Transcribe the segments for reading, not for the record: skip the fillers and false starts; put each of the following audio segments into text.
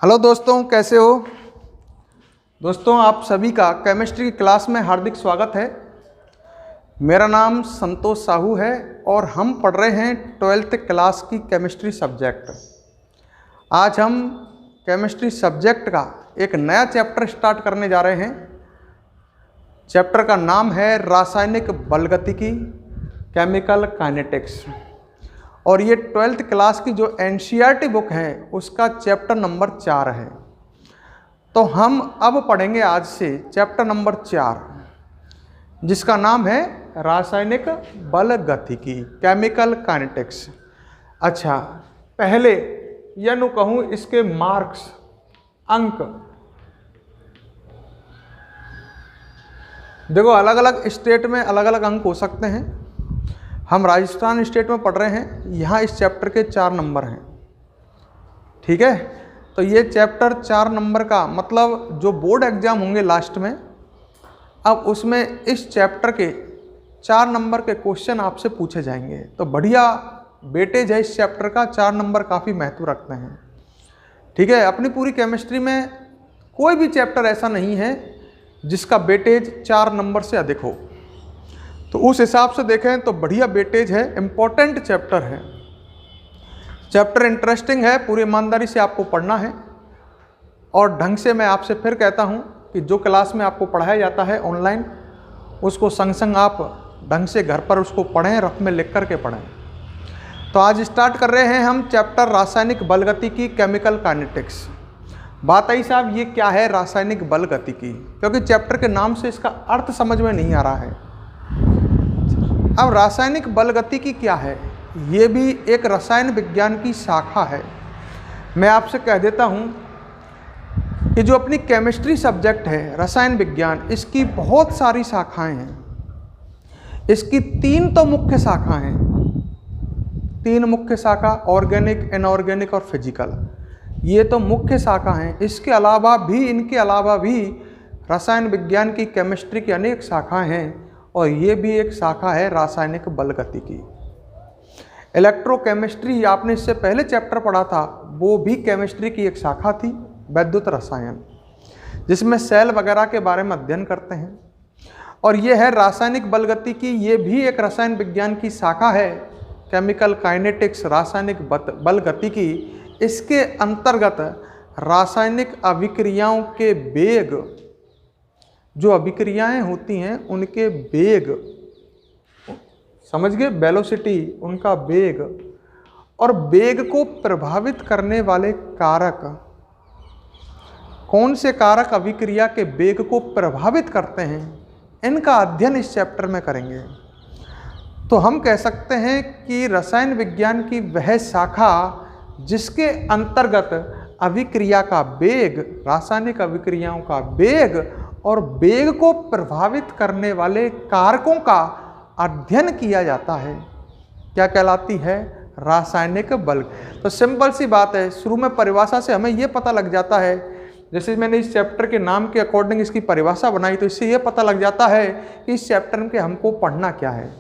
Hello दोस्तों, कैसे हो। दोस्तों, आप सभी का केमिस्ट्री की क्लास में हार्दिक स्वागत है। मेरा नाम संतोष साहू है और हम पढ़ रहे हैं 12th क्लास की केमिस्ट्री सब्जेक्ट। आज हम केमिस्ट्री सब्जेक्ट का एक नया चैप्टर स्टार्ट करने जा रहे हैं। चैप्टर का नाम है रासायनिक बलगतिकी, केमिकल काइनेटिक्स। और ये 12th क्लास की जो एनसीईआरटी बुक है उसका चैप्टर नंबर 4 है। तो हम अब पढ़ेंगे आज से चैप्टर नंबर 4, जिसका नाम है रासायनिक बलगतिकी, केमिकल काइनेटिक्स। अच्छा, पहले यह नु कहूँ इसके मार्क्स, अंक। देखो, अलग अलग स्टेट में अलग अलग अंक हो सकते हैं। हम राजस्थान स्टेट में पढ़ रहे हैं, यहाँ इस चैप्टर के 4 नंबर हैं। ठीक है, तो ये चैप्टर 4 नंबर का मतलब जो बोर्ड एग्जाम होंगे लास्ट में, अब उसमें इस चैप्टर के 4 नंबर के क्वेश्चन आपसे पूछे जाएंगे। तो बढ़िया वेटेज है इस चैप्टर का, 4 नंबर काफ़ी महत्व रखते हैं। ठीक है, अपनी पूरी केमिस्ट्री में कोई भी चैप्टर ऐसा नहीं है जिसका वेटेज 4 नंबर से अधिक हो। तो उस हिसाब से देखें तो बढ़िया वेटेज है, इम्पोर्टेंट चैप्टर है। चैप्टर इंटरेस्टिंग है, पूरी ईमानदारी से आपको पढ़ना है। और ढंग से मैं आपसे फिर कहता हूं कि जो क्लास में आपको पढ़ाया जाता है ऑनलाइन, उसको संग संग आप ढंग से घर पर उसको पढ़ें, रफ में लिख करके पढ़ें। तो आज स्टार्ट कर रहे हैं हम चैप्टर रासायनिक बलगतिकी, केमिकल काइनेटिक्स। बात आई साहब, ये क्या है रासायनिक बलगतिकी, क्योंकि चैप्टर के नाम से इसका अर्थ समझ में नहीं आ रहा है। अब रासायनिक बलगतिकी क्या है? ये भी एक रसायन विज्ञान की शाखा है। मैं आपसे कह देता हूँ कि जो अपनी केमिस्ट्री सब्जेक्ट है, रसायन विज्ञान, इसकी बहुत सारी शाखाएं हैं। इसकी 3 तो मुख्य शाखाएं हैं। 3 मुख्य शाखा, ऑर्गेनिक, इनऑर्गेनिक और फिजिकल। ये तो मुख्य शाखा हैं। इसके अलावा भी, इनके अलावा भी रसायन विज्ञान की, केमिस्ट्री की अनेक शाखाएं हैं। और ये भी एक शाखा है रासायनिक बलगतिकी। इलेक्ट्रोकेमिस्ट्री आपने इससे पहले चैप्टर पढ़ा था, वो भी केमिस्ट्री की एक शाखा थी, वैद्युत रसायन, जिसमें सेल वगैरह के बारे में अध्ययन करते हैं। और ये है रासायनिक बलगतिकी, ये भी एक रसायन विज्ञान की शाखा है। केमिकल काइनेटिक्स, रासायनिक बलगतिकी, इसके अंतर्गत रासायनिक अभिक्रियाओं के वेग, जो अभिक्रियाएं होती हैं उनके वेग, समझ गए, वेलोसिटी, उनका वेग, और वेग को प्रभावित करने वाले कारक, कौन से कारक अभिक्रिया के वेग को प्रभावित करते हैं, इनका अध्ययन इस चैप्टर में करेंगे। तो हम कह सकते हैं कि रसायन विज्ञान की वह शाखा जिसके अंतर्गत अभिक्रिया का वेग, रासायनिक अभिक्रियाओं का वेग और वेग को प्रभावित करने वाले कारकों का अध्ययन किया जाता है, क्या कहलाती है? रासायनिक बल। तो सिंपल सी बात है, शुरू में परिभाषा से हमें यह पता लग जाता है, जैसे मैंने इस चैप्टर के नाम के अकॉर्डिंग इसकी परिभाषा बनाई, तो इससे यह पता लग जाता है कि इस चैप्टर में हमको पढ़ना क्या है।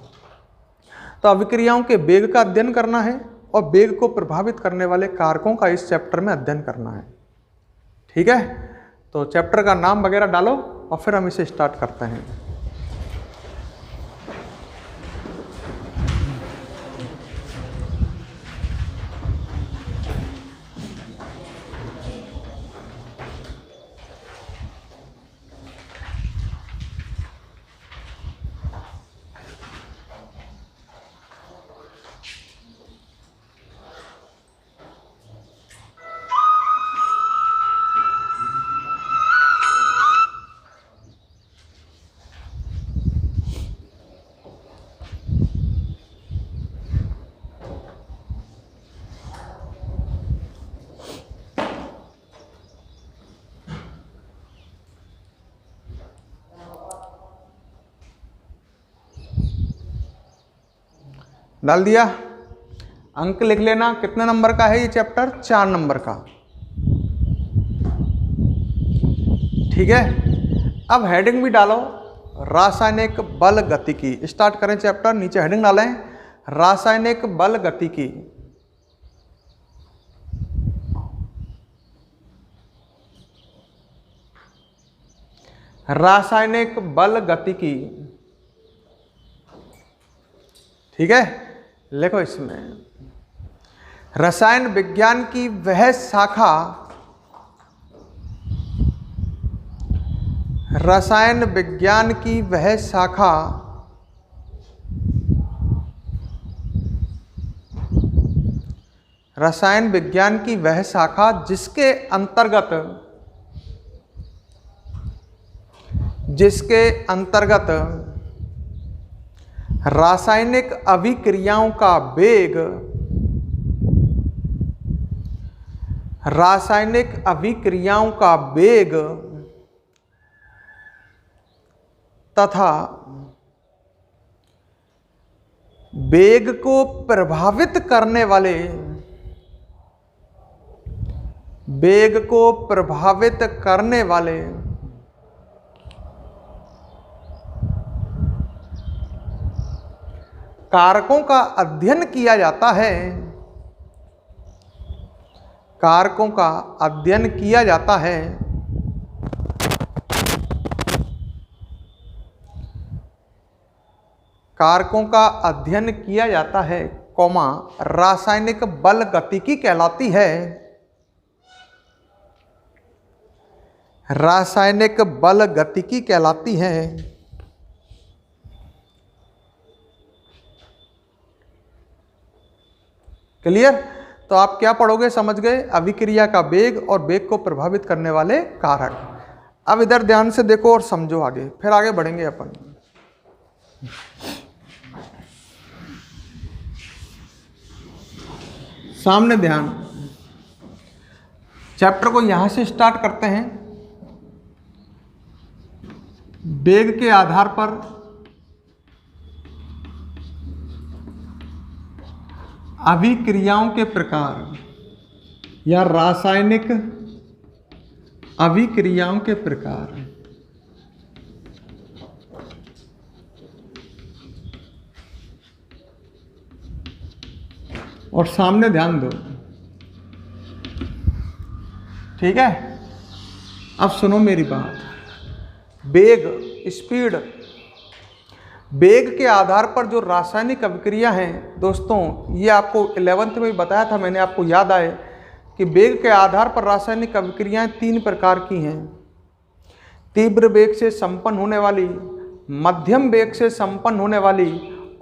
तो अभिक्रियाओं के वेग का अध्ययन करना है और वेग को प्रभावित करने वाले कारकों का इस चैप्टर में अध्ययन करना है। ठीक है, तो चैप्टर का नाम वगैरह डालो और फिर हम इसे स्टार्ट करते हैं। डाल दिया, अंक लिख लेना। कितने नंबर का है ये चैप्टर? 4 नंबर का। ठीक है, अब हेडिंग भी डालो, रासायनिक बल गतिकी। स्टार्ट करें चैप्टर, नीचे हेडिंग डालें रासायनिक बल गतिकी। रासायनिक बल गतिकी। ठीक है, लिखो इसमें रसायन विज्ञान की वह शाखा, रसायन विज्ञान की वह शाखा रसायन विज्ञान की वह शाखा जिसके अंतर्गत रासायनिक अभिक्रियाओं का वेग, रासायनिक अभिक्रियाओं का वेग तथा वेग को प्रभावित करने वाले, वेग को प्रभावित करने वाले कारकों का अध्ययन किया जाता है, कारकों का अध्ययन किया जाता है, कारकों का अध्ययन किया जाता है, कौमा रासायनिक बल गतिकी कहलाती है, रासायनिक बल गतिकी कहलाती है। क्लियर? तो आप क्या पढ़ोगे, समझ गए, अभिक्रिया का वेग और वेग को प्रभावित करने वाले कारक। अब इधर ध्यान से देखो और समझो आगे, फिर आगे बढ़ेंगे अपन। सामने ध्यान, चैप्टर को यहां से स्टार्ट करते हैं। वेग के आधार पर अभिक्रियाओं के प्रकार या रासायनिक अभिक्रियाओं के प्रकार। और सामने ध्यान दो, ठीक है? अब सुनो मेरी बात। वेग, स्पीड, वेग के आधार पर जो रासायनिक अभिक्रिया हैं दोस्तों, ये आपको 11th में भी बताया था मैंने, आपको याद आए कि वेग के आधार पर रासायनिक अभिक्रियाएं 3 प्रकार की हैं। तीव्र वेग से संपन्न होने वाली, मध्यम वेग से संपन्न होने वाली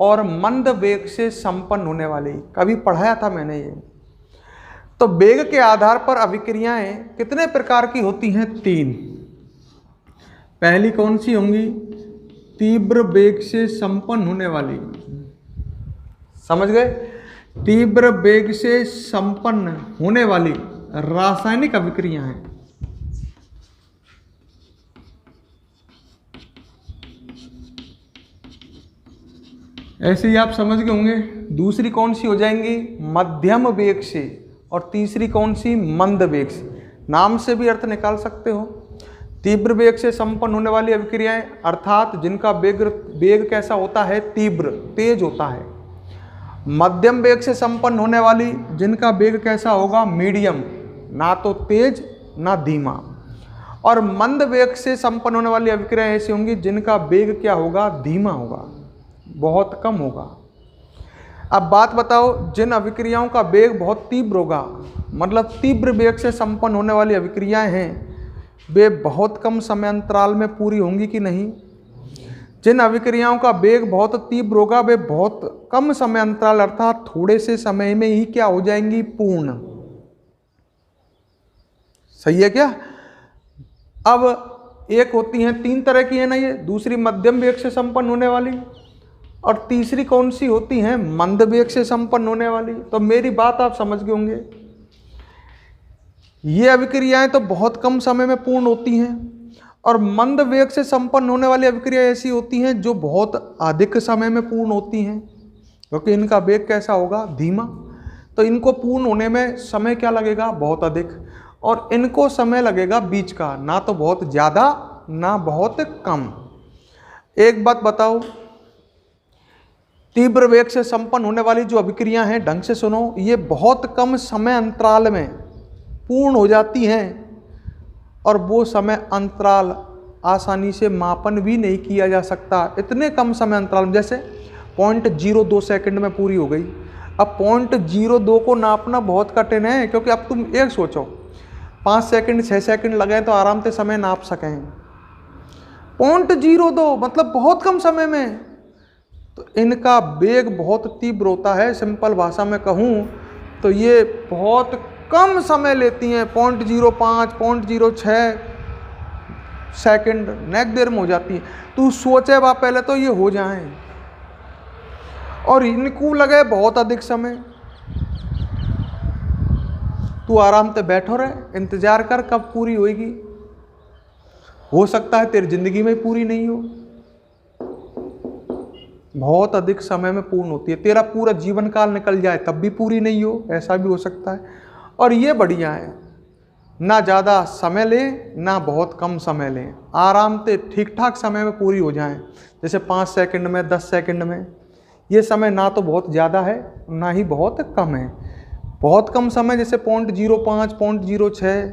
और मंद वेग से संपन्न होने वाली। कभी पढ़ाया था मैंने ये। तो वेग के आधार पर अभिक्रियाएं कितने प्रकार की होती हैं? 3। पहली कौन सी होंगी? तीव्र वेग से संपन्न होने वाली, समझ गए? तीव्र वेग से संपन्न होने वाली रासायनिक अभिक्रियाएं। ऐसे ही आप समझ गए होंगे। दूसरी कौन सी हो जाएंगी? मध्यम वेग से। और तीसरी कौन सी? मंद वेग से। नाम से भी अर्थ निकाल सकते हो। तीव्र वेग से संपन्न होने वाली अभिक्रियाएं अर्थात जिनका वेग कैसा होता है? तीव्र, तेज होता है। मध्यम वेग से संपन्न होने वाली, जिनका वेग कैसा होगा? मीडियम, ना तो तेज ना धीमा। और मंद वेग से संपन्न होने वाली अभिक्रियाएं ऐसी होंगी जिनका वेग क्या होगा? धीमा होगा, बहुत कम होगा। अब बात बताओ, जिन अभिक्रियाओं का वेग बहुत तीव्र होगा, मतलब तीव्र वेग से संपन्न होने वाली अभिक्रियाएं हैं, वे बहुत कम समय अंतराल में पूरी होंगी कि नहीं? जिन अभिक्रियाओं का वेग बहुत तीव्र होगा, वे बहुत कम समय अंतराल अर्थात थोड़े से समय में ही क्या हो जाएंगी? पूर्ण। सही है क्या? अब एक होती हैं, 3 तरह की है ना ये। दूसरी मध्यम वेग से संपन्न होने वाली, और तीसरी कौन सी होती हैं? मंद वेग से संपन्न होने वाली। तो मेरी बात आप समझ गए होंगे। ये अभिक्रियाएं तो बहुत कम समय में पूर्ण होती हैं, और मंद वेग से संपन्न होने वाली अभिक्रियाएं ऐसी होती हैं जो बहुत अधिक समय में पूर्ण होती हैं, क्योंकि इनका वेग कैसा होगा? धीमा। तो इनको पूर्ण होने में समय क्या लगेगा? बहुत अधिक। और इनको समय लगेगा बीच का, ना तो बहुत ज़्यादा ना बहुत कम। एक बात बताओ, तीव्र वेग से संपन्न होने वाली जो अभिक्रियाएं हैं, ढंग से सुनो, ये बहुत कम समय अंतराल में पूर्ण हो जाती हैं, और वो समय अंतराल आसानी से मापन भी नहीं किया जा सकता इतने कम समय अंतराल में। जैसे 0.02 सेकंड में पूरी हो गई। अब 0.02 को नापना बहुत कठिन है, क्योंकि अब तुम एक सोचो 5 सेकंड 6 सेकंड लगे तो आराम से समय नाप सकें। 0.02 मतलब बहुत कम समय में। तो इनका वेग बहुत तीव्र होता है। सिंपल भाषा में कहूँ तो ये बहुत कम समय लेती हैं। 0.05 0.06 सेकंड नेक देर में हो जाती है। तू सोचे बा पहले तो ये हो जाए, और इनको लगे बहुत अधिक समय। तू आराम से बैठो रहे, इंतजार कर कब पूरी होएगी। हो सकता है तेरी जिंदगी में पूरी नहीं हो, बहुत अधिक समय में पूर्ण होती है। तेरा पूरा जीवन काल निकल जाए तब भी पूरी नहीं हो, ऐसा भी हो सकता है। और ये बढ़िया है, ना ज़्यादा समय लें ना बहुत कम समय लें, आराम से ठीक ठाक समय में पूरी हो जाए। जैसे 5 सेकंड में 10 सेकंड में। ये समय ना तो बहुत ज़्यादा है ना ही बहुत कम है। बहुत कम समय जैसे 0.05 0.06,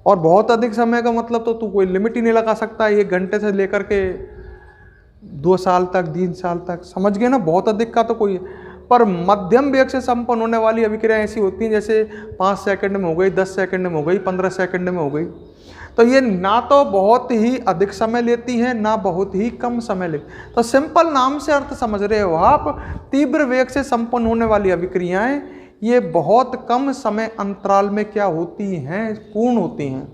और बहुत अधिक समय का मतलब तो तू कोई लिमिट ही नहीं लगा सकता। 1 घंटे से लेकर के 2 साल तक 3 साल तक, समझ गए ना। बहुत अधिक का तो कोई, पर मध्यम वेग से संपन्न होने वाली अभिक्रियाएं ऐसी होती हैं जैसे 5 सेकंड में हो गई, 10 सेकंड में हो गई, 15 सेकंड में हो गई। तो ये ना तो बहुत ही अधिक समय लेती हैं ना बहुत ही कम समय लेती। तो सिंपल नाम से अर्थ समझ रहे हो आप, तीव्र वेग से संपन्न होने वाली अभिक्रियाएं ये बहुत कम समय अंतराल में क्या होती हैं, पूर्ण होती हैं।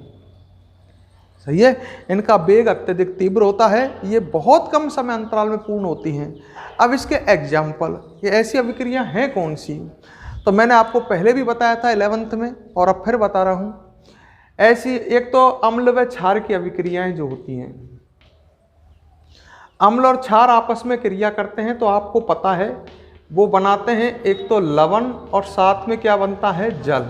सही है। इनका वेग अत्यधिक तीव्र होता है, ये बहुत कम समय अंतराल में पूर्ण होती हैं। अब इसके एग्जाम्पल, ये ऐसी अभिक्रिया हैं कौन सी, तो मैंने आपको पहले भी बताया था 11th में, और अब फिर बता रहा हूं। ऐसी एक तो अम्ल व क्षार की अभिक्रियाएं जो होती हैं, अम्ल और क्षार आपस में क्रिया करते हैं, तो आपको पता है वो बनाते हैं एक तो लवण और साथ में क्या बनता है, जल।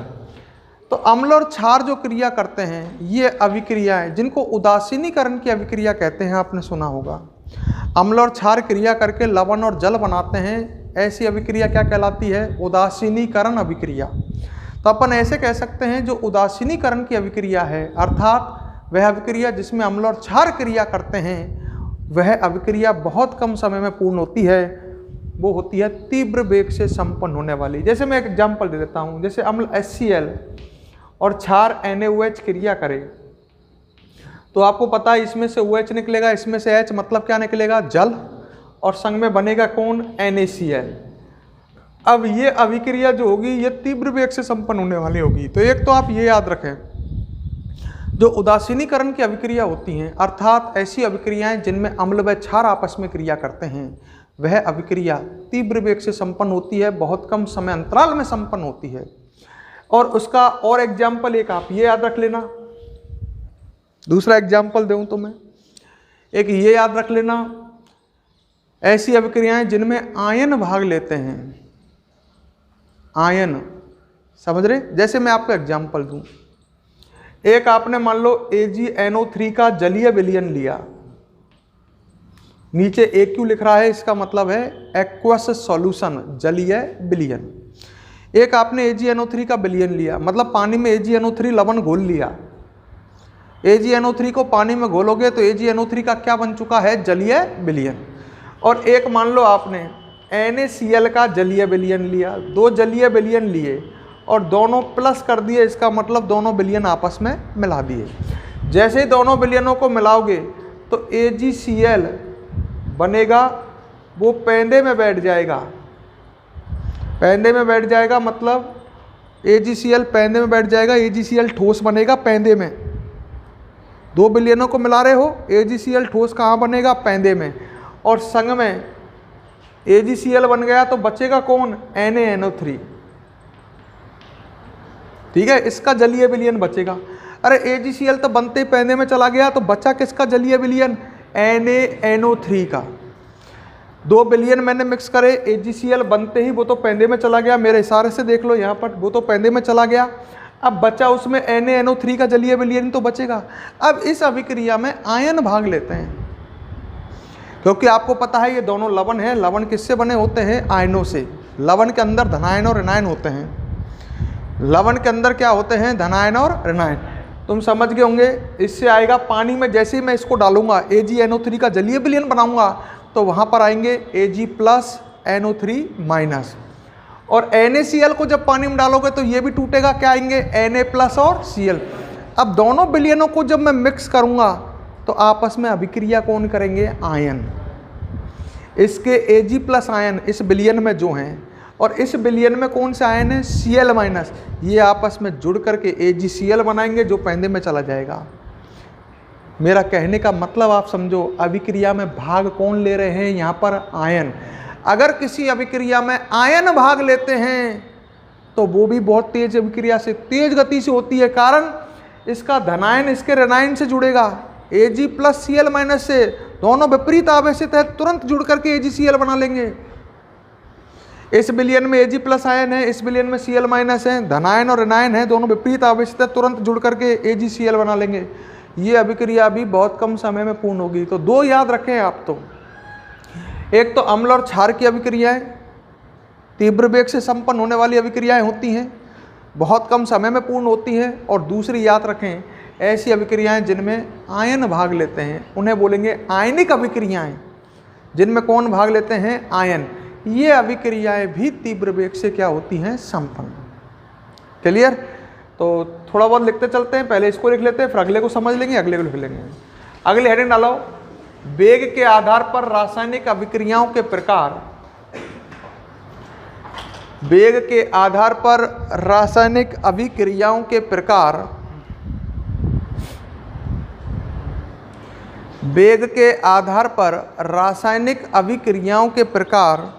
तो अम्ल और क्षार जो क्रिया करते हैं ये अभिक्रियाएं, जिनको उदासीनीकरण की अभिक्रिया कहते हैं, आपने सुना होगा। अम्ल और क्षार क्रिया करके लवण और जल बनाते हैं, ऐसी अभिक्रिया क्या कहलाती है, उदासीनीकरण अभिक्रिया। तो अपन ऐसे कह सकते हैं जो उदासीनीकरण की अभिक्रिया है, अर्थात वह अभिक्रिया जिसमें अम्ल और क्षार क्रिया करते हैं, वह अभिक्रिया बहुत कम समय में पूर्ण होती है। वो होती है तीव्र वेग से संपन्न होने वाली। जैसे मैं एक एग्जाम्पल दे देता हूँ। जैसे अम्ल HCl और क्षार NaOH क्रिया करे, तो आपको पता है इसमें से OH निकलेगा, इसमें से H, मतलब क्या निकलेगा, जल, और संग में बनेगा कौन, NaCl। अब ये अभिक्रिया जो होगी ये तीव्र वेग से संपन्न होने वाली होगी। तो एक तो आप ये याद रखें, जो उदासीनीकरण की अभिक्रिया होती हैं, अर्थात ऐसी अभिक्रियाएं जिनमें अम्ल व क्षार आपस में क्रिया करते हैं, वह अभिक्रिया तीव्र वेग से संपन्न होती है, बहुत कम समय अंतराल में संपन्न होती है। और उसका और एग्जाम्पल एक आप ये याद रख लेना। दूसरा एग्जाम्पल दूं तो मैं एक ये याद रख लेना, ऐसी अभिक्रियाएं जिनमें आयन भाग लेते हैं, आयन, समझ रहे। जैसे मैं आपको एग्जाम्पल दूं, एक आपने मान लो AgNO3 का जलीय विलयन लिया, नीचे AQ लिख रहा है, इसका मतलब है एक्वस सॉल्यूशन, जलीय विलयन। एक आपने AgNO3 का विलयन लिया, मतलब पानी में AgNO3 लवण घोल लिया। AgNO3 को पानी में घोलोगे तो AgNO3 का क्या बन चुका है, जलीय विलयन। और एक मान लो आपने NaCl का जलीय विलयन लिया, 2 जलीय विलयन लिए और दोनों प्लस कर दिए, इसका मतलब दोनों विलयन आपस में मिला दिए। जैसे ही दोनों विलयनों को मिलाओगे तो AgCl बनेगा, वो पेंदे में बैठ जाएगा। पेंदे में बैठ जाएगा मतलब AgCl पेंदे में बैठ जाएगा, AgCl ठोस बनेगा पेंदे में। 2 विलयनों को मिला रहे हो, AgCl ठोस कहाँ बनेगा, पेंदे में। और संग में AgCl बन गया तो बचेगा कौन, NaNO3। ठीक है, इसका जलीय विलयन बचेगा। अरे AgCl तो बनते ही पेंदे में चला गया, तो बचा किसका जलीय विलयन, NaNO3 का। 2 विलयन मैंने मिक्स करे, AgCl बनते ही वो तो पेंदे में चला गया, मेरे इशारे से देख लो यहाँ पर, वो तो पेंदे में चला गया। अब बचा उसमें NaNO3 का जलीय विलयन तो बचेगा। अब इस अभिक्रिया में आयन भाग लेते हैं, क्योंकि आपको पता है ये दोनों लवण हैं। लवण किससे बने होते हैं, आयनों से। लवण के अंदर धनायन और ऋणायन होते हैं। लवण के अंदर क्या होते हैं, धनायन और ऋणायन। तुम समझ गए होंगे। इससे आएगा पानी में, जैसे ही मैं इसको डालूंगा AgNO3 का जलीय विलयन बनाऊंगा तो वहां पर आएंगे Ag+NO3-, और NaCl को जब पानी में डालोगे तो ये भी टूटेगा, क्या आएंगे Na+ और Cl। अब दोनों विलयनों को जब मैं मिक्स करूंगा तो आपस में अभिक्रिया कौन करेंगे, आयन। इसके Ag+ आयन इस विलयन में जो हैं और इस विलयन में कौन से आयन है, Cl-, ये आपस में जुड़ करके AgCl बनाएंगे जो पेंदे में चला जाएगा। मेरा कहने का मतलब आप समझो, अभिक्रिया में भाग कौन ले रहे हैं, यहाँ पर आयन। अगर किसी अभिक्रिया में आयन भाग लेते हैं तो वो भी बहुत तेज अभिक्रिया से, तेज गति से होती है, कारण इसका धनायन इसके ऋणायन से जुड़ेगा। Ag+Cl- से दोनों विपरीत आवेशित है, तुरंत जुड़ करके AgCl बना लेंगे। इस विलयन में Ag+ आयन है, इस विलयन में Cl- है, धनायन और ऋणायन है, दोनों विपरीत आवेशित है, तुरंत जुड़ करके AgCl बना लेंगे। ये अभिक्रिया भी बहुत कम समय में पूर्ण होगी। तो दो याद रखें आप, तो एक तो अम्ल और क्षार की अभिक्रियाएं, तीव्र वेग से संपन्न होने वाली अभिक्रियाएं होती हैं, बहुत कम समय में पूर्ण होती हैं। और दूसरी याद रखें, ऐसी अभिक्रियाएं जिनमें आयन भाग लेते हैं उन्हें बोलेंगे आयनिक अभिक्रियाएं। जिनमें कौन भाग लेते हैं, आयन। ये अभिक्रियाएं भी तीव्र वेग से क्या होती हैं, संपन्न। क्लियर? तो थोड़ा बहुत लिखते चलते हैं, पहले इसको लिख लेते हैं, फिर अगले को समझ लेंगे, अगले को लिख लेंगे। अगले हेडिंग डालो, वेग के आधार पर रासायनिक अभिक्रियाओं के प्रकार। वेग के आधार पर रासायनिक अभिक्रियाओं के प्रकार। वेग के आधार पर रासायनिक अभिक्रियाओं के प्रकार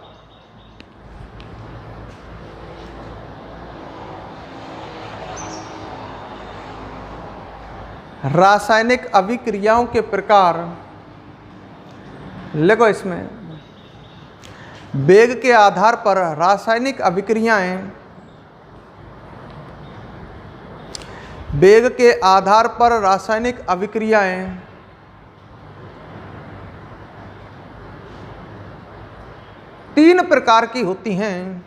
रासायनिक अभिक्रियाओं के प्रकार लिखो। इसमें वेग के आधार पर रासायनिक अभिक्रियाएं, वेग के आधार पर रासायनिक अभिक्रियाएं तीन प्रकार की होती हैं।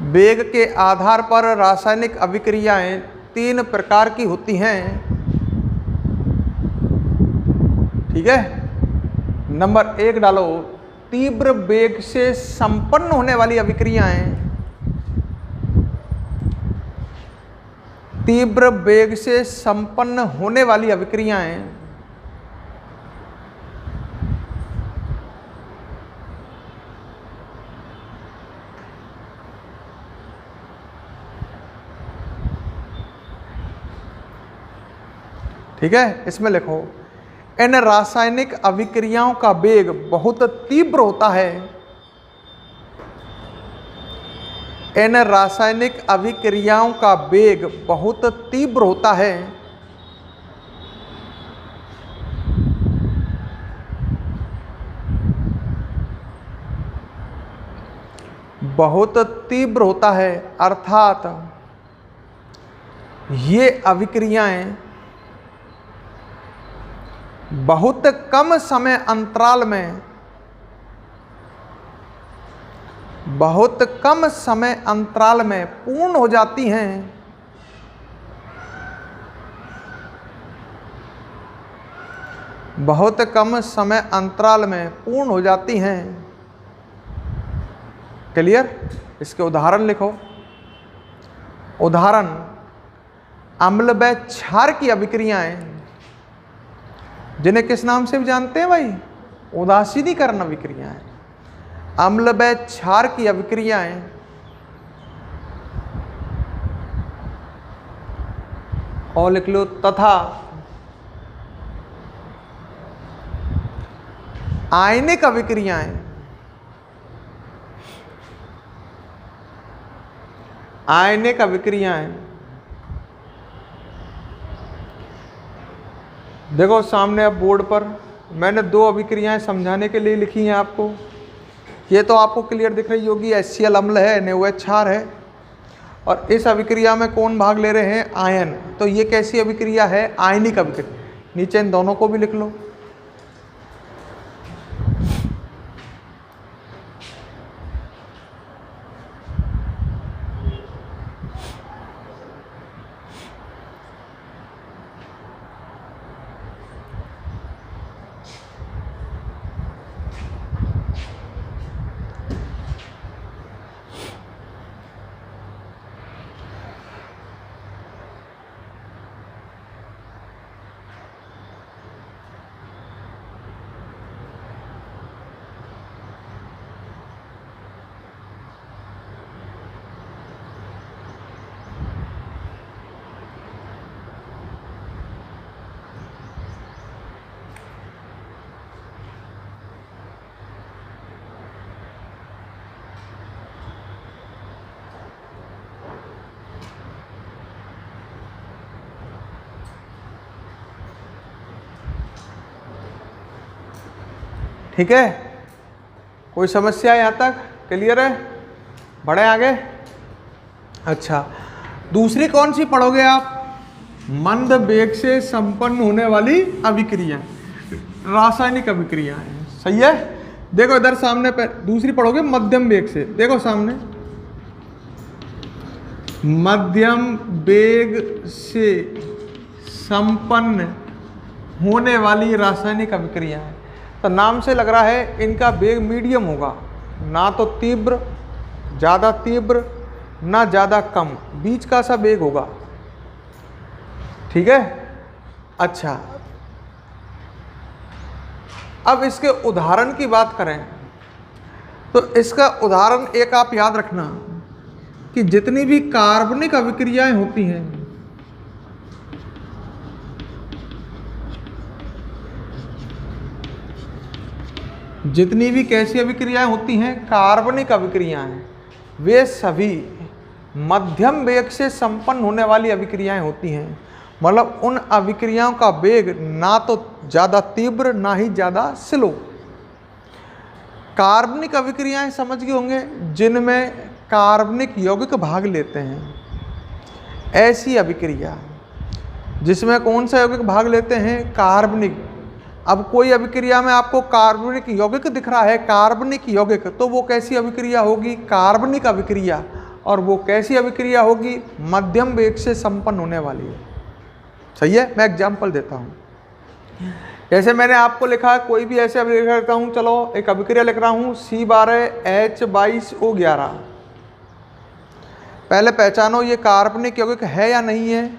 वेग के आधार पर रासायनिक अभिक्रियाएं तीन प्रकार की होती हैं। ठीक है, नंबर 1 डालो, तीव्र वेग से संपन्न होने वाली अभिक्रियाएं। तीव्र वेग से संपन्न होने वाली अभिक्रियाएं ठीक है, इसमें लिखो, इन रासायनिक अभिक्रियाओं का वेग बहुत तीव्र होता है। इन रासायनिक अभिक्रियाओं का वेग बहुत तीव्र होता है। बहुत तीव्र होता है, अर्थात ये अभिक्रियाएं बहुत कम समय अंतराल में, बहुत कम समय अंतराल में पूर्ण हो जाती हैं। बहुत कम समय अंतराल में पूर्ण हो जाती हैं। क्लियर? इसके उदाहरण लिखो। उदाहरण, अम्ल व क्षार की अभिक्रियाएं, जिन्हें किस नाम से भी जानते हैं भाई, उदासीनीकरण अभिक्रियाएं। अम्ल व क्षार की अभिक्रियाएं और लिख लो, तथा आयनिक अभिक्रियाएं। आयनिक अभिक्रियाएं, देखो सामने अब बोर्ड पर मैंने दो अभिक्रियाएं समझाने के लिए लिखी हैं आपको। ये तो आपको क्लियर दिख रही होगी, HCl अम्ल है, NaOH क्षार है, और इस अभिक्रिया में कौन भाग ले रहे हैं, आयन। तो ये कैसी अभिक्रिया है, आयनिक अभिक्रिया। नीचे इन दोनों को भी लिख लो। ठीक है, कोई समस्या यहाँ तक क्लियर है? बढ़े आगे। अच्छा, दूसरी कौन सी पढ़ोगे आप? मंद वेग से संपन्न होने वाली अभिक्रिया, रासायनिक अभिक्रियाएं। सही है। देखो इधर सामने पे दूसरी पढ़ोगे मध्यम वेग से। देखो सामने, मध्यम वेग से संपन्न होने वाली रासायनिक अभिक्रियाएं। तो नाम से लग रहा है इनका वेग मीडियम होगा, ना तो तीव्र, ज़्यादा तीव्र, ना ज़्यादा कम, बीच का सा वेग होगा। ठीक है। अच्छा, अब इसके उदाहरण की बात करें तो इसका उदाहरण एक आप याद रखना कि जितनी भी कार्बनिक अभिक्रियाएं होती हैं, जितनी भी कैसी अभिक्रियाएं होती हैं, कार्बनिक अभिक्रियाएं, वे सभी मध्यम वेग से संपन्न होने वाली अभिक्रियाएं होती हैं। मतलब उन अभिक्रियाओं का वेग ना तो ज़्यादा तीव्र ना ही ज़्यादा स्लो। कार्बनिक अभिक्रियाएं समझ गए होंगे, जिनमें कार्बनिक यौगिक भाग लेते हैं, ऐसी अभिक्रिया जिसमें कौन सा यौगिक भाग लेते हैं? कार्बनिक। अब कोई अभिक्रिया में आपको कार्बनिक यौगिक दिख रहा है, कार्बनिक यौगिक, तो वो कैसी अभिक्रिया होगी? कार्बनिक अभिक्रिया। और वो कैसी अभिक्रिया होगी? मध्यम वेग से संपन्न होने वाली है। सही है। मैं एग्जाम्पल देता हूँ। जैसे मैंने आपको लिखा है, कोई भी ऐसे अभिक्रिया लिखता हूँ, चलो एक अभिक्रिया लिख रहा हूँ C12H22O11। पहले पहचानो ये कार्बनिक यौगिक है या नहीं है?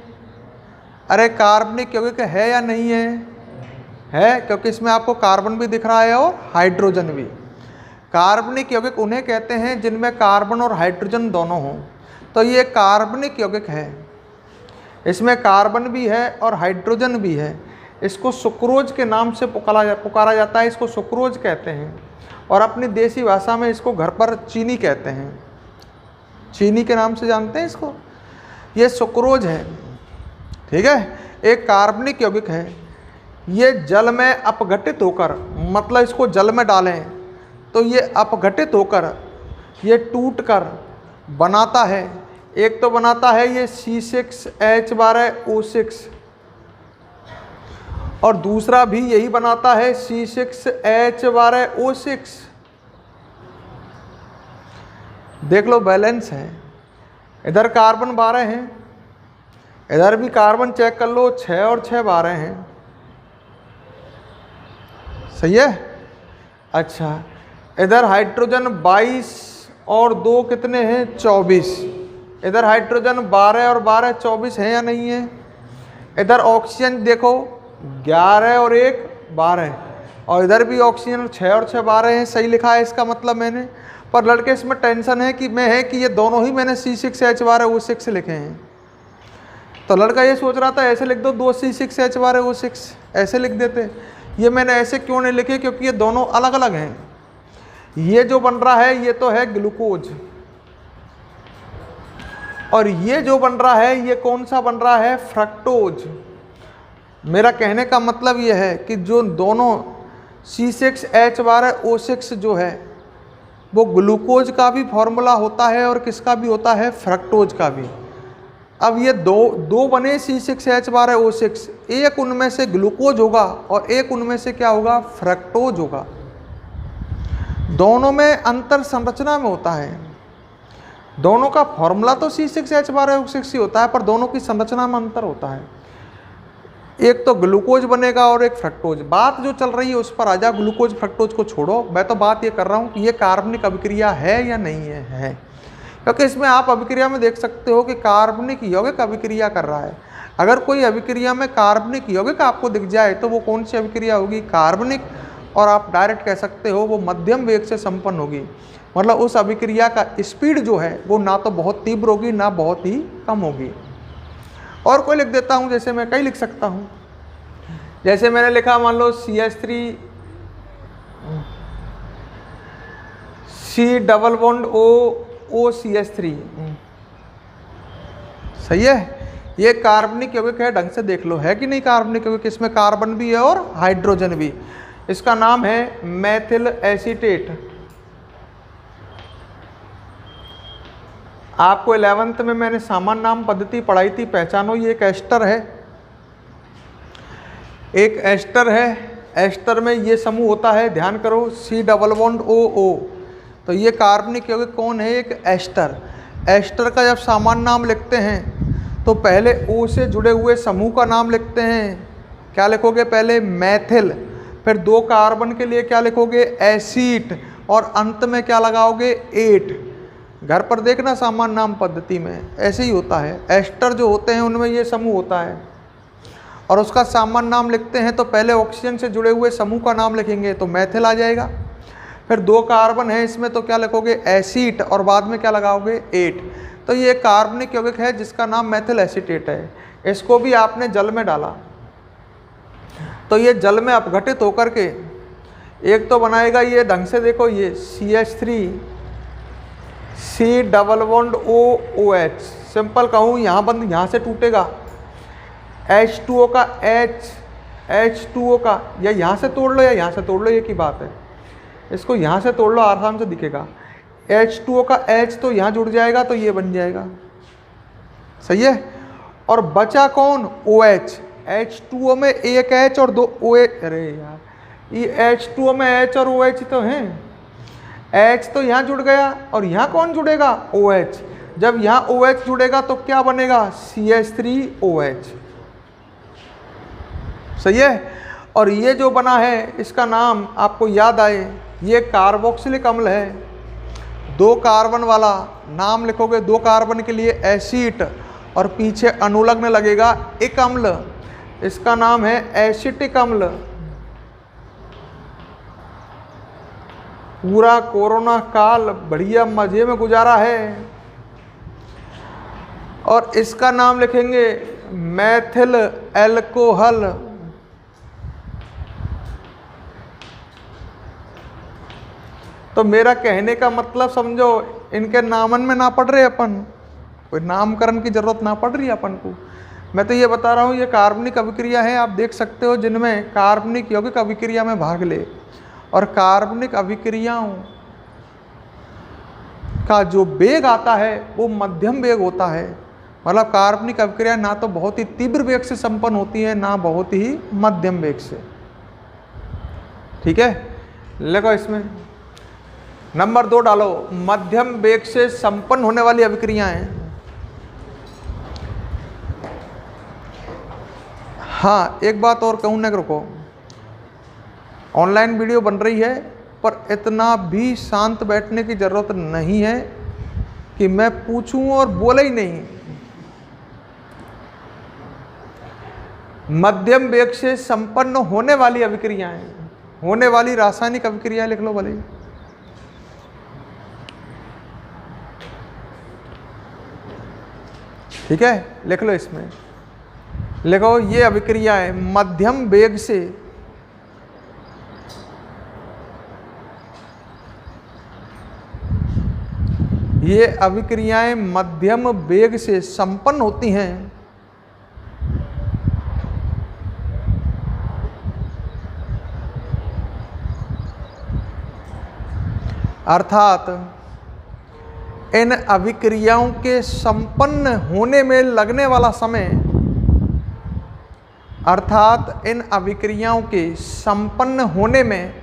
अरे कार्बनिक यौगिक है या नहीं है? है, क्योंकि इसमें आपको कार्बन भी दिख रहा है और हाइड्रोजन भी। कार्बनिक यौगिक उन्हें कहते हैं जिनमें कार्बन और हाइड्रोजन दोनों हों। तो ये कार्बनिक यौगिक है, इसमें कार्बन भी है और हाइड्रोजन भी है। इसको सुक्रोज के नाम से पुकारा जाता है, इसको सुक्रोज कहते हैं। और अपनी देसी भाषा में इसको घर पर चीनी कहते हैं, चीनी के नाम से जानते हैं इसको। ये सुक्रोज है। ठीक है। एक कार्बनिक यौगिक है, ये जल में अपघटित होकर, मतलब इसको जल में डालें तो ये अपघटित होकर, ये टूटकर बनाता है, एक तो बनाता है ये C6H12O6 और दूसरा भी यही बनाता है C6H12O6। देख लो बैलेंस है। इधर कार्बन 12 हैं, इधर भी कार्बन चेक कर लो, 6 और 6 12 हैं। सही है। अच्छा, इधर हाइड्रोजन 22 और 2 कितने हैं? 24। इधर हाइड्रोजन 12 और 12 24 है या नहीं है? इधर ऑक्सीजन देखो 11 और 1 12, और इधर भी ऑक्सीजन 6 और 6 12 हैं। सही लिखा है इसका मतलब मैंने। पर लड़के इसमें टेंशन है कि ये दोनों ही मैंने C6H12O6 लिखे हैं। तो लड़का ये सोच रहा था ऐसे लिख दो, 2 C6H12O6 ऐसे लिख देते। ये मैंने ऐसे क्यों नहीं लिखे? क्योंकि ये दोनों अलग अलग हैं। ये जो बन रहा है ये तो है ग्लूकोज, और ये जो बन रहा है ये कौन सा बन रहा है? फ्रक्टोज। मेरा कहने का मतलब ये है कि जो दोनों C6H12O6 जो है वो ग्लूकोज का भी फॉर्मूला होता है और किसका भी होता है? फ्रक्टोज का भी। अब ये दो बने C6H12O6, एक उनमें से ग्लूकोज होगा और एक उनमें से क्या होगा? फ्रक्टोज होगा। दोनों में अंतर संरचना में होता है। दोनों का फॉर्मूला तो C6H12O6 ही होता है, पर दोनों की संरचना में अंतर होता है। एक तो ग्लूकोज बनेगा और एक फ्रक्टोज। बात जो चल रही है उस पर आजा, ग्लूकोज फ्रक्टोज को छोड़ो। मैं तो बात ये कर रहा हूँ कि ये कार्बनिक अभिक्रिया है या नहीं है। क्योंकि इसमें आप अभिक्रिया में देख सकते हो कि कार्बनिक यौगिक अभिक्रिया कर रहा है। अगर कोई अभिक्रिया में कार्बनिक यौगिक आपको दिख जाए तो वो कौन सी अभिक्रिया होगी? कार्बनिक। और आप डायरेक्ट कह सकते हो वो मध्यम वेग से संपन्न होगी। मतलब उस अभिक्रिया का स्पीड जो है वो ना तो बहुत तीव्र होगी ना बहुत ही कम होगी। और कोई लिख देता हूँ, जैसे मैं कई लिख सकता हूँ। जैसे मैंने लिखा, मान लो CH3 C++OCH3। सही है। ये कार्बनिक यौगिक है, ढंग से देख लो है कि नहीं कार्बनिक यौगिक। इसमें कार्बन भी है और हाइड्रोजन भी। इसका नाम है मेथिल एसीटेट। आपको 11th में मैंने सामान्य नाम पद्धति पढ़ाई थी, पहचानो ये एक एस्टर है, एक एस्टर है। एस्टर में ये समूह होता है, ध्यान करो, C डबल बॉन्ड OO, तो ये कार्बनिक यौगिक कौन है? एक एस्टर। एस्टर का जब सामान्य नाम लिखते हैं तो पहले O से जुड़े हुए समूह का नाम लिखते हैं, क्या लिखोगे? पहले मैथिल, फिर 2 कार्बन के लिए क्या लिखोगे? एसीट, और अंत में क्या लगाओगे? एट। घर पर देखना सामान्य नाम पद्धति में ऐसे ही होता है, एस्टर जो होते हैं उनमें ये समूह होता है और उसका सामान्य नाम लिखते हैं तो पहले ऑक्सीजन से जुड़े हुए समूह का नाम लिखेंगे तो मैथिल आ जाएगा, फिर 2 कार्बन है इसमें तो क्या लिखोगे? एसीट, और बाद में क्या लगाओगे? एट। तो ये कार्बनिक यौगिक है जिसका नाम मेथिल एसीटेट है। इसको भी आपने जल में डाला तो ये जल में अपघटित होकर के एक तो बनाएगा, ये ढंग से देखो, ये CH3 C double bond OH, simple कहूँ यहाँ बंद, यहाँ से टूटेगा, H2O का H2O का, या यहाँ से तोड़ लो या यहाँ से तोड़ लो, ये की बात है, इसको यहाँ से तोड़ लो आराम से दिखेगा, H2O का H तो यहाँ जुड़ जाएगा तो ये बन जाएगा, सही है। और बचा कौन? OH। H2O में एक H और 2 OH, अरे यार ये H2O में H और OH तो हैं, H तो यहाँ जुड़ गया और यहाँ कौन जुड़ेगा? OH। जब यहाँ OH जुड़ेगा तो क्या बनेगा? CH3OH, सही है। और ये जो बना है इसका नाम आपको याद आए, ये कार्बोक्सिलिक अम्ल है, 2 कार्बन वाला, नाम लिखोगे 2 कार्बन के लिए एसिड और पीछे अनुलग्न लगेगा एक अम्ल, इसका नाम है एसिटिक अम्ल। पूरा कोरोना काल बढ़िया मजे में गुजारा है और इसका नाम लिखेंगे मैथिल एल्कोहल। तो मेरा कहने का मतलब समझो, इनके नामन में ना पढ़ रहे अपन, कोई नामकरण की जरूरत ना पड़ रही है अपन को। मैं तो ये बता रहा हूँ ये कार्बनिक अभिक्रिया है, आप देख सकते हो, जिनमें कार्बनिक यौगिक अभिक्रिया में भाग ले। और कार्बनिक अभिक्रियाओं का जो वेग आता है वो मध्यम वेग होता है, मतलब कार्बनिक अभिक्रिया ना तो बहुत ही तीव्र वेग से संपन्न होती है ना बहुत ही मध्यम वेग से, ठीक है। देखो इसमें नंबर 2 डालो, मध्यम वेग से संपन्न होने वाली अभिक्रियाएं। हाँ एक बात और कहूँ ना, रुको, ऑनलाइन वीडियो बन रही है पर इतना भी शांत बैठने की ज़रूरत नहीं है कि मैं पूछूं और बोले ही नहीं। मध्यम वेग से संपन्न होने वाली अभिक्रियाएं, होने वाली रासायनिक अभिक्रिया लिख लो भले, ठीक है, लिख लो। इसमें लिखो ये अभिक्रियाएं मध्यम वेग से ये अभिक्रियाएं मध्यम वेग से संपन्न होती हैं, अर्थात इन अभिक्रियाओं के संपन्न होने में लगने वाला समय, अर्थात इन अभिक्रियाओं के संपन्न होने में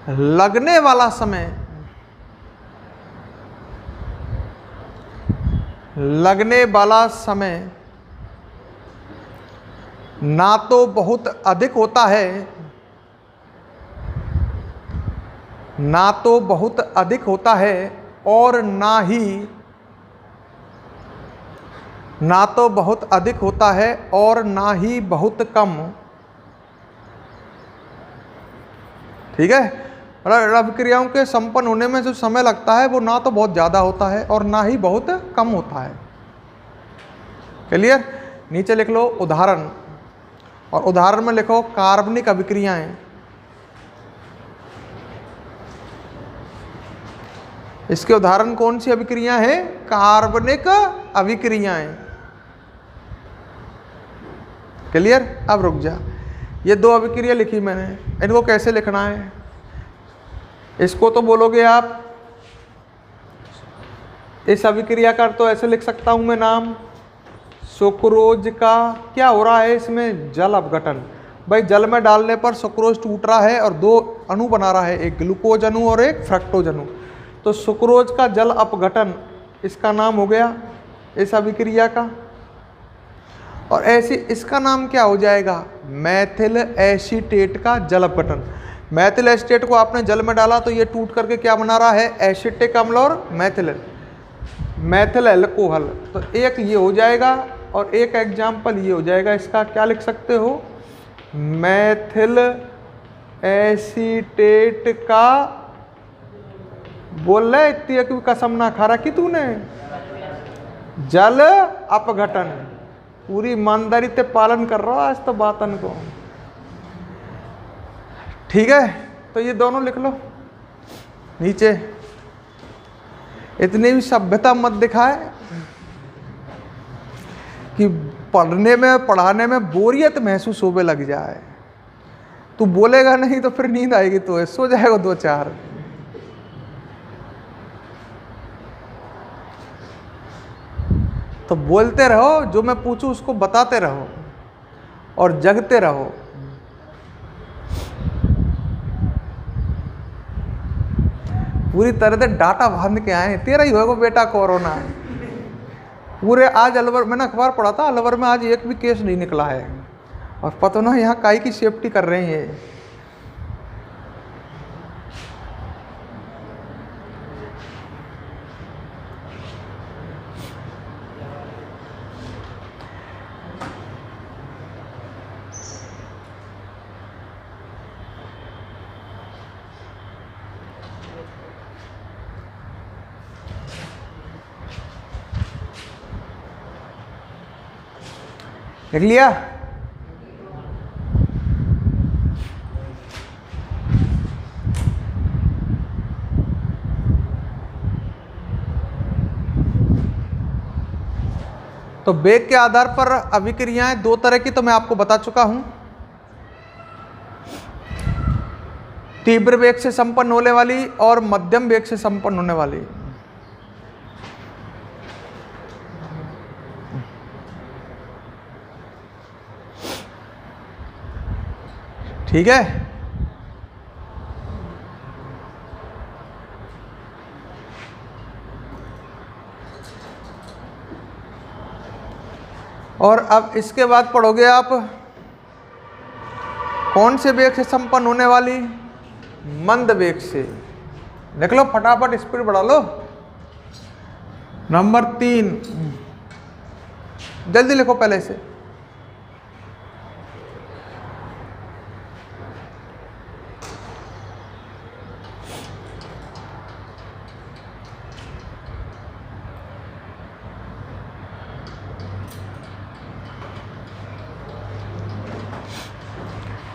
लगने वाला समय, लगने वाला समय ना तो बहुत अधिक होता है, ना तो बहुत अधिक होता है और ना तो बहुत अधिक होता है और ना ही बहुत कम, ठीक है। मतलब अभिक्रियाओं के संपन्न होने में जो समय लगता है वो ना तो बहुत ज़्यादा होता है और ना ही बहुत कम होता है। क्लियर। नीचे लिख लो उदाहरण, और उदाहरण में लिखो कार्बनिक अभिक्रियाएं। इसके उदाहरण कौन सी अभिक्रिया हैं? कार्बनिक अभिक्रियाएं। क्लियर। अब रुक जा, ये दो अभिक्रिया लिखी मैंने, इनको कैसे लिखना है? इसको तो बोलोगे आप, इस अभिक्रिया का तो ऐसे लिख सकता हूं मैं नाम, सुक्रोज का क्या हो रहा है इसमें? जल अपघटन। भाई जल में डालने पर सुक्रोज टूट रहा है और दो अणु बना रहा है, एक ग्लूकोज अणु और एक फ्रक्टोज अणु। तो सुक्रोज का जल अपघटन इसका नाम हो गया इस अभिक्रिया का। और ऐसे इसका नाम क्या हो जाएगा? मैथिल एसीटेट का जल अपघटन। मैथिल एसीटेट को आपने जल में डाला तो ये टूट करके क्या बना रहा है? एसिटिक अम्ल और मैथिल एल्कोहल। तो एक ये हो जाएगा और एक एग्जाम्पल ये हो जाएगा। इसका क्या लिख सकते हो? मैथिल एसीटेट का, बोल रहे इतनी की कसम ना खा रखी तूने, जल अपघटन। पूरी ईमानदारी से पालन कर रहा हो आज तो बातन को, ठीक है? तो ये दोनों लिख लो नीचे। इतनी भी सभ्यता मत दिखाए कि पढ़ने में पढ़ाने में बोरियत महसूस होने लग जाए। तू बोलेगा नहीं तो फिर नींद आएगी, तो सो जाएगा 2-4। तो बोलते रहो, जो मैं पूछूं उसको बताते रहो और जगते रहो। पूरी तरह से डाटा बांध के आए। तेरा ही होगा बेटा कोरोना। पूरे आज अलवर, मैंने अखबार पढ़ा था, अलवर में आज एक भी केस नहीं निकला है। और पता ना यहाँ काई की सेफ्टी कर रहे हैं। लिख लिया? तो वेग के आधार पर अभिक्रियाएं दो तरह की तो मैं आपको बता चुका हूं। तीव्र वेग से संपन्न होने वाली और मध्यम वेग से संपन्न होने वाली। ठीक है? और अब इसके बाद पढ़ोगे आप कौन से वेग से संपन्न होने वाली? मंद वेग से। लिख लो फटाफट, स्पीड बढ़ा लो। नंबर 3, जल्दी लिखो पहले से।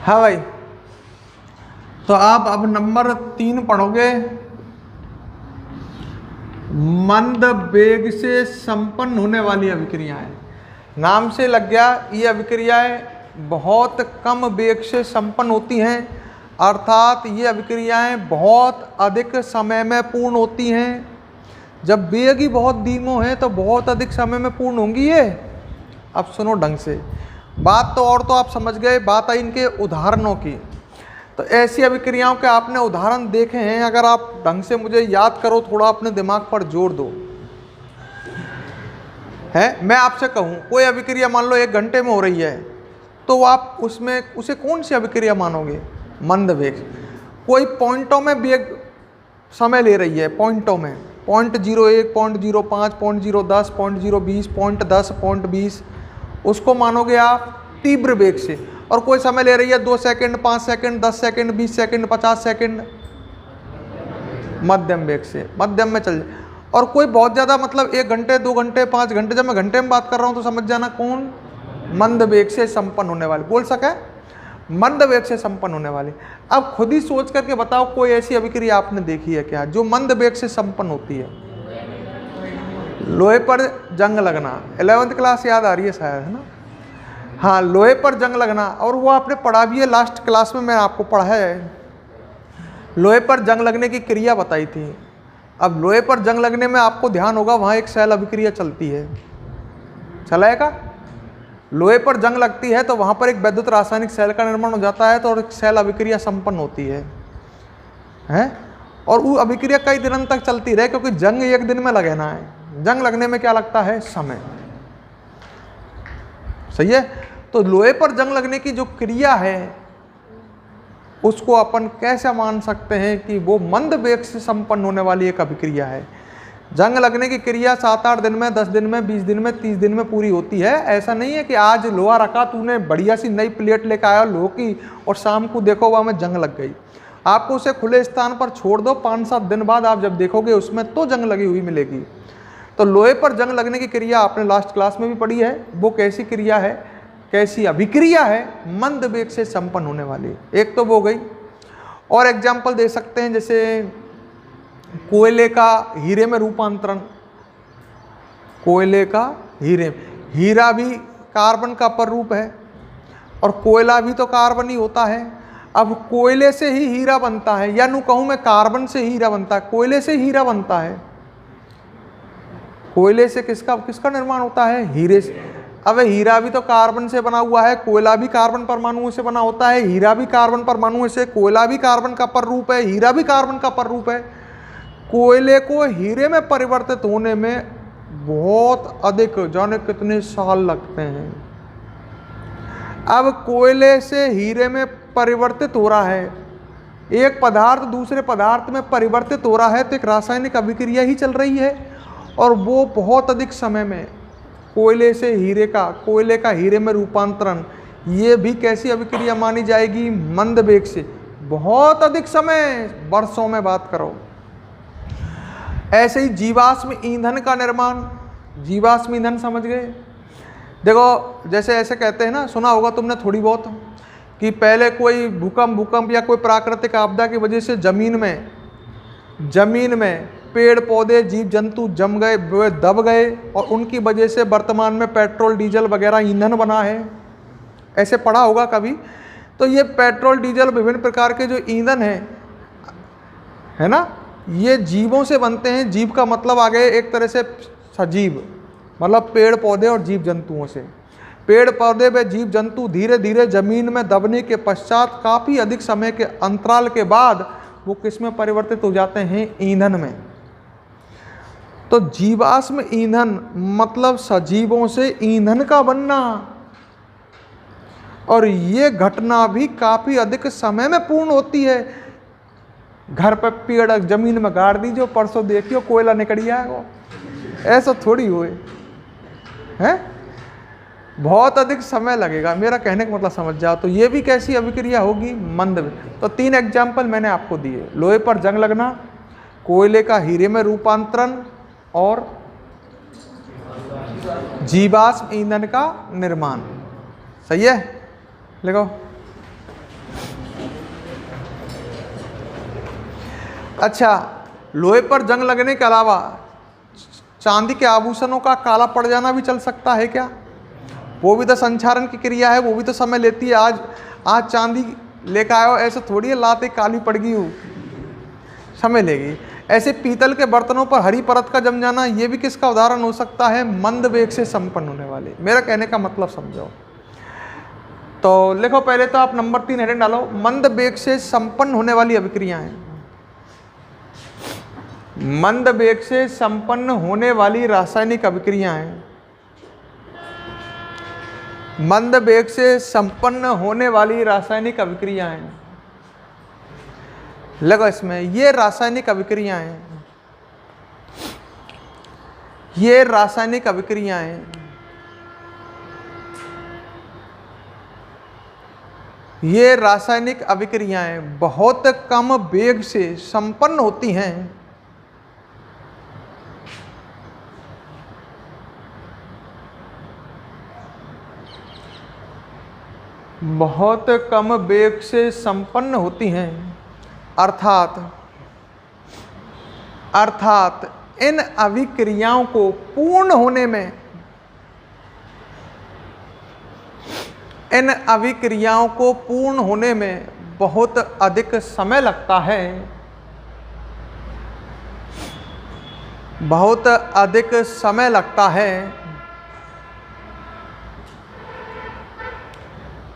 हाँ भाई, तो आप अब नंबर 3 पढ़ोगे। मंद वेग से संपन्न होने वाली अभिक्रियाएं। नाम से लग गया, ये अभिक्रियाएं बहुत कम वेग से संपन्न होती हैं, अर्थात ये अभिक्रियाएं बहुत अधिक समय में पूर्ण होती हैं। जब वेग ही बहुत धीमो है तो बहुत अधिक समय में पूर्ण होंगी ये। अब सुनो ढंग से बात, तो और तो आप समझ गए। बात आई इनके उदाहरणों की। तो ऐसी अभिक्रियाओं के आपने उदाहरण देखे हैं। अगर आप ढंग से मुझे याद करो, थोड़ा अपने दिमाग पर जोर दो। है, मैं आपसे कहूँ कोई अभिक्रिया मान लो 1 घंटे में हो रही है, तो आप उसमें उसे कौन सी अभिक्रिया मानोगे? मंद वेग। कोई पॉइंटों में वेग समय ले रही है, पॉइंटों में 0.01, 0.05, 0.010, 0.020, 0.10, 0.20, उसको मानोगे आप तीव्र वेग से। और कोई समय ले रही है 2 second, 5 second, 10 second, 20 second, 50 second, मध्यम वेग से, मध्यम में चल जाए। और कोई बहुत ज़्यादा मतलब 1 घंटे, 2 घंटे, 5 घंटे, जब मैं घंटे में बात कर रहा हूँ तो समझ जाना कौन? मंद वेग से संपन्न होने वाली। बोल सके मंद वेग से संपन्न होने वाली। अब खुद ही सोच करके बताओ कोई ऐसी अभिक्रिया आपने देखी है क्या जो मंद वेग से संपन्न होती है? लोहे पर जंग लगना, 11th क्लास याद आ रही है शायद, है ना? हाँ, लोहे पर जंग लगना, और वो आपने पढ़ा भी है, लास्ट क्लास में मैंने आपको पढ़ाया है। लोहे पर जंग लगने की क्रिया बताई थी। अब लोहे पर जंग लगने में आपको ध्यान होगा वहाँ एक सेल अभिक्रिया चलती है, चलाएगा। लोहे पर जंग लगती है तो वहाँ पर एक वैद्युत रासायनिक सेल का निर्माण हो जाता है, तो और एक सेल अभिक्रिया संपन्न होती है, और वो अभिक्रिया कई दिनों तक चलती रहे, क्योंकि जंग एक दिन में लगना है। जंग लगने में क्या लगता है? समय। सही है। तो लोहे पर जंग लगने की जो क्रिया है उसको अपन कैसे मान सकते हैं कि वो मंद वेग से संपन्न होने वाली एक अभिक्रिया है। जंग लगने की क्रिया 7-8 दिन में, 10 दिन में, 20 दिन में, 30 दिन में पूरी होती है। ऐसा नहीं है कि आज लोहा रखा, तूने बढ़िया सी नई प्लेट लेकर आया लोहे की, और शाम को देखो वहाँ में जंग लग गई। आपको उसे खुले स्थान पर छोड़ दो, 5-7 दिन बाद आप जब देखोगे उसमें तो जंग लगी हुई मिलेगी। तो लोहे पर जंग लगने की क्रिया आपने लास्ट क्लास में भी पढ़ी है। वो कैसी क्रिया है, कैसी अभिक्रिया है? मंद वेग से संपन्न होने वाली। एक तो वो गई, और एग्जाम्पल दे सकते हैं जैसे कोयले का हीरे में रूपांतरण। कोयले का हीरे, हीरा भी कार्बन का पररूप है, और कोयला भी तो कार्बन ही होता है। अब कोयले से ही हीरा बनता है, या नु कहूं मैं कार्बन से हीरा बनता है, कोयले से हीरा बनता है। कोयले से किसका निर्माण होता है? हीरे से। अब हीरा भी तो कार्बन से बना हुआ है, कोयला भी कार्बन परमाणुओं से बना होता है, हीरा भी कार्बन परमाणुओं से, कोयला भी कार्बन का पररूप है, हीरा भी कार्बन का पररूप है। कोयले को हीरे में परिवर्तित होने में बहुत अधिक, जाने कितने साल लगते हैं। अब कोयले से हीरे में परिवर्तित हो रहा है, एक पदार्थ दूसरे पदार्थ में परिवर्तित हो रहा है, तो एक रासायनिक अभिक्रिया ही चल रही है, और वो बहुत अधिक समय में। कोयले से हीरे का, कोयले का हीरे में रूपांतरण, ये भी कैसी अभिक्रिया मानी जाएगी? मंद वेग से। बहुत अधिक समय, वर्षों में बात करो। ऐसे ही जीवाश्म ईंधन का निर्माण। जीवाश्म ईंधन समझ गए? देखो जैसे ऐसे कहते हैं ना, सुना होगा तुमने थोड़ी बहुत, कि पहले कोई भूकंप या कोई प्राकृतिक आपदा की वजह से जमीन में पेड़ पौधे जीव जंतु जम गए, वे दब गए, और उनकी वजह से वर्तमान में पेट्रोल डीजल वगैरह ईंधन बना है। ऐसे पढ़ा होगा कभी। तो ये पेट्रोल डीजल विभिन्न प्रकार के जो ईंधन है ना, ये जीवों से बनते हैं। जीव का मतलब आ गए एक तरह से सजीव, मतलब पेड़ पौधे और जीव जंतुओं से। पेड़ पौधे व जीव जंतु धीरे धीरे जमीन में दबने के पश्चात काफ़ी अधिक समय के अंतराल के बाद वो किस में परिवर्तित हो जाते हैं? ईंधन में। तो जीवाश्म ईंधन मतलब सजीवों से ईंधन का बनना, और ये घटना भी काफ़ी अधिक समय में पूर्ण होती है। घर पर पेड़ जमीन में गाड़ दीजिए, परसों देखियो कोयला निकल आएगा, ऐसा थोड़ी हुए हैं, बहुत अधिक समय लगेगा। मेरा कहने का मतलब समझ जाओ। तो ये भी कैसी अभिक्रिया होगी? मंद। तो 3 एग्जाम्पल मैंने आपको दिए, लोहे पर जंग लगना, कोयले का हीरे में रूपांतरण, और जीवाश्म ईंधन का निर्माण। सही है? लिखो। अच्छा, लोहे पर जंग लगने के अलावा चांदी के आभूषणों का काला पड़ जाना भी चल सकता है क्या? वो भी तो संक्षारण की क्रिया है, वो भी तो समय लेती है। आज चांदी लेकर आयो, ऐसे थोड़ी है लाते काली पड़ गई हो, समय लेगी। ऐसे पीतल के बर्तनों पर हरी परत का जम जाना, ये भी किसका उदाहरण हो सकता है? मंद वेग से संपन्न होने वाले। मेरा कहने का मतलब समझो। तो लिखो पहले तो आप नंबर 3 हेडिंग डालो, मंद वेग से संपन्न होने वाली अभिक्रियाएं। मंद वेग से संपन्न होने वाली रासायनिक अभिक्रियाएं। मंद वेग से संपन्न होने वाली रासायनिक अभिक्रियाएं। लगो इसमें, ये रासायनिक अभिक्रियाएं, ये रासायनिक अभिक्रियाएं, ये रासायनिक अभिक्रियाएं बहुत कम वेग से संपन्न होती हैं। बहुत कम वेग से संपन्न होती हैं, अर्थात इन अभिक्रियाओं को पूर्ण होने में इन अभिक्रियाओं को पूर्ण होने में बहुत अधिक समय लगता है, बहुत अधिक समय लगता है,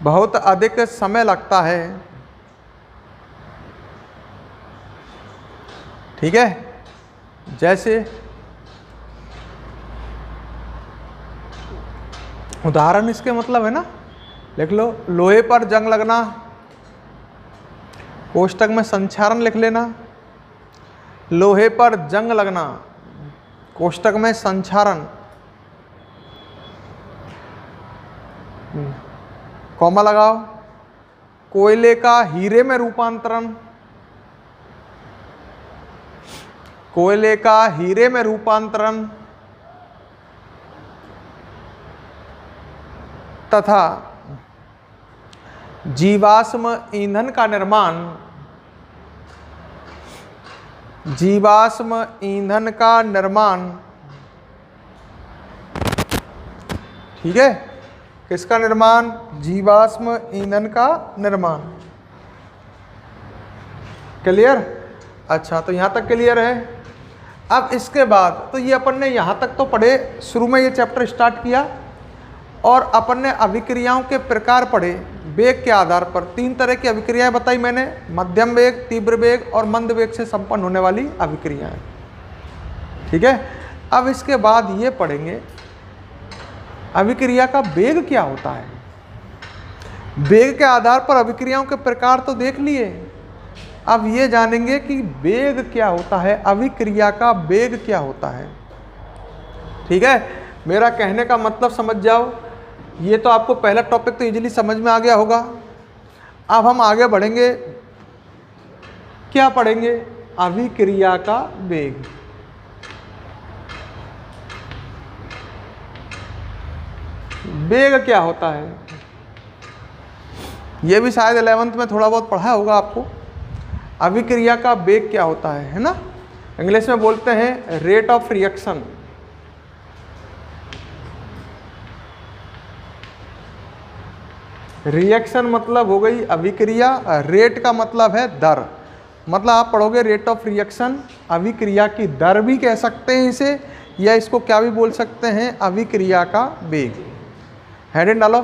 बहुत अधिक समय लगता है। ठीक है, जैसे उदाहरण इसके मतलब है ना, लिख लो, लोहे पर जंग लगना, कोष्टक में संक्षारण लिख लेना, लोहे पर जंग लगना, कोष्टक में संक्षारण, कॉमा लगाओ, कोयले का हीरे में रूपांतरण, कोयले का हीरे में रूपांतरण तथा जीवाश्म ईंधन का निर्माण, जीवाश्म ईंधन का निर्माण, ठीक है, किसका निर्माण? जीवाश्म ईंधन का निर्माण। क्लियर? अच्छा, तो यहाँ तक क्लियर है। अब इसके बाद तो ये अपन ने यहाँ तक तो पढ़े, शुरू में ये चैप्टर स्टार्ट किया और अपन ने अभिक्रियाओं के प्रकार पढ़े वेग के आधार पर। 3 तरह की अभिक्रियाएं बताई मैंने, मध्यम वेग, तीव्र वेग और मंद वेग से संपन्न होने वाली अभिक्रियाएं। ठीक है, अब इसके बाद ये पढ़ेंगे अभिक्रिया का वेग क्या होता है। वेग के आधार पर अभिक्रियाओं के प्रकार तो देख लिए, अब ये जानेंगे कि वेग क्या होता है, अभिक्रिया का वेग क्या होता है। ठीक है, मेरा कहने का मतलब समझ जाओ। ये तो आपको पहला टॉपिक तो इजीली समझ में आ गया होगा। अब हम आगे बढ़ेंगे, क्या पढ़ेंगे? अभिक्रिया का वेग। वेग क्या होता है, ये भी शायद 11th में थोड़ा बहुत पढ़ा होगा आपको। अभिक्रिया का वेग क्या होता है ना? इंग्लिश में बोलते हैं रेट ऑफ रिएक्शन। रिएक्शन मतलब हो गई अभिक्रिया, रेट का मतलब है दर, मतलब आप पढ़ोगे रेट ऑफ रिएक्शन, अभिक्रिया की दर भी कह सकते हैं इसे, या इसको क्या भी बोल सकते हैं, अभिक्रिया का वेग। हेडिंग डालो।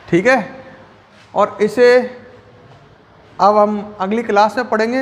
ठीक है, और इसे अब हम अगली क्लास में पढ़ेंगे।